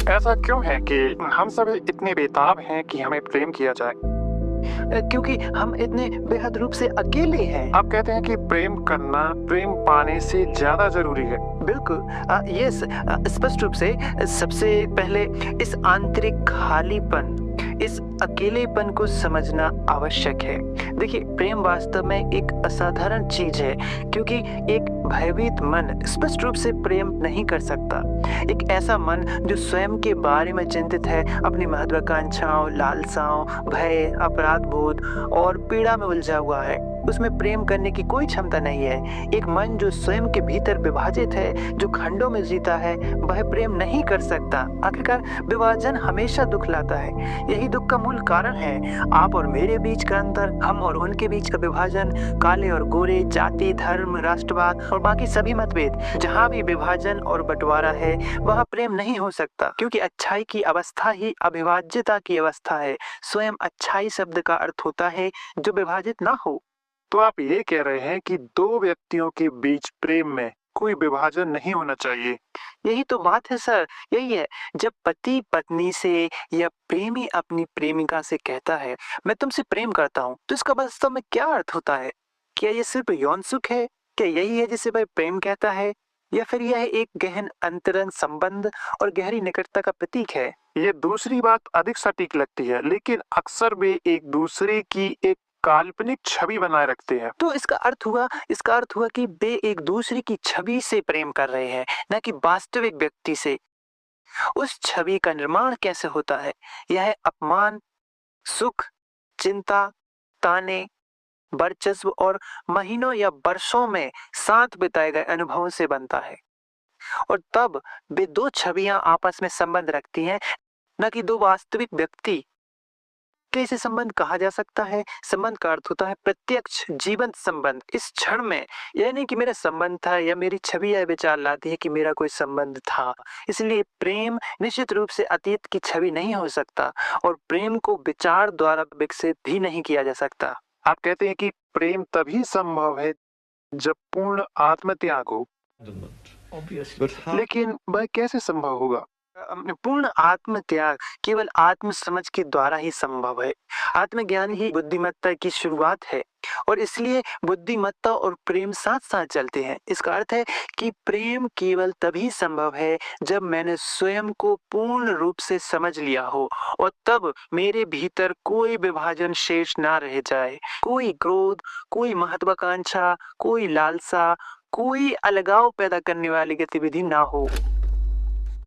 ऐसा क्यों है कि हम सब इतने बेताब हैं कि हमें प्रेम किया जाए? क्योंकि हम इतने बेहद रूप से अकेले हैं। आप कहते हैं कि प्रेम करना प्रेम पाने से ज्यादा जरूरी है। बिल्कुल। यस, स्पष्ट रूप से सबसे पहले इस आंतरिक खालीपन, इस अकेलेपन को समझना आवश्यक है। देखिए, प्रेम वास्तव में एक असाधारण चीज है, क्योंकि एक भयभीत मन स्पष्ट रूप से प्रेम नहीं कर सकता। एक ऐसा मन जो स्वयं के बारे में चिंतित है, अपनी महत्वाकांक्षाओं, लालसाओं, भय, अपराध बोध और पीड़ा में उलझा हुआ है, उसमें प्रेम करने की कोई क्षमता नहीं है। एक मन जो स्वयं के भीतर विभाजित है, जो खंडों में जीता है, वह प्रेम नहीं कर सकता। आखिरकार विभाजन हमेशा दुख लाता है। यही दुख का मूल कारण है। आप और मेरे बीच का अंतर, हम और उनके बीच का विभाजन, काले और गोरे, जाति, धर्म, राष्ट्रवाद और बाकी सभी मतभेद। जहाँ भी विभाजन और बंटवारा है, वहाँ प्रेम नहीं हो सकता, क्योंकि अच्छाई की अवस्था ही अविभाज्यता की अवस्था है। स्वयं अच्छाई शब्द का अर्थ होता है जो विभाजित ना हो। तो आप ये कह रहे हैं कि दो व्यक्तियों के बीच प्रेम में कोई विभाजन नहीं होना चाहिए? यही तो बात है सर, यही है। जब पति पत्नी से या प्रेमी अपनी प्रेमिका से कहता है, मैं तुमसे प्रेम करता हूँ, तो इसका वास्तव में क्या अर्थ होता है? क्या ये सिर्फ यौन सुख है? क्या यही है जिसे वह प्रेम कहता है? या फिर यह एक गहन अंतरंग संबंध और गहरी निकटता का प्रतीक है? ये दूसरी बात अधिक सटीक लगती है, लेकिन अक्सर वे एक दूसरे की एक काल्पनिक छवि बनाए रखते हैं। तो इसका अर्थ हुआ कि वे एक दूसरे की छवि से प्रेम कर रहे हैं, न कि वास्तविक व्यक्ति से। उस छवि का निर्माण कैसे होता है? यह है अपमान, सुख, चिंता, ताने, वर्चस्व और महीनों या वर्षों में साथ बिताए गए अनुभवों से बनता है। और तब वे दो छवियां आपस में संबंध रखती हैं, न कि दो वास्तविक व्यक्ति। तो इसे संबंध कहा जा सकता है। संबंध का अर्थ होता है प्रत्यक्ष जीवंत संबंध। इस क्षण में यह नहीं कि मेरा संबंध था या मेरी छवि यह विचार लाती है कि मेरा कोई संबंध था। इसलिए प्रेम निश्चित रूप से अतीत की छवि नहीं हो सकता, और प्रेम को विचार द्वारा विकसित भी नहीं किया जा सकता। आप कहते हैं कि प्रेम तभी संभव है जब पूर्ण आत्मत्याग हो, लेकिन वह कैसे संभव होगा? पूर्ण आत्म त्याग केवल आत्म समझ के द्वारा ही संभव है। आत्मज्ञान ही बुद्धिमत्ता की शुरुआत है, और इसलिए बुद्धिमत्ता और प्रेम साथ साथ चलते हैं। इसका अर्थ है कि प्रेम केवल तभी संभव है जब मैंने स्वयं को पूर्ण रूप से समझ लिया हो, और तब मेरे भीतर कोई विभाजन शेष ना रह जाए, कोई क्रोध, कोई महत्वाकांक्षा, कोई लालसा, कोई अलगाव पैदा करने वाली गतिविधि ना हो।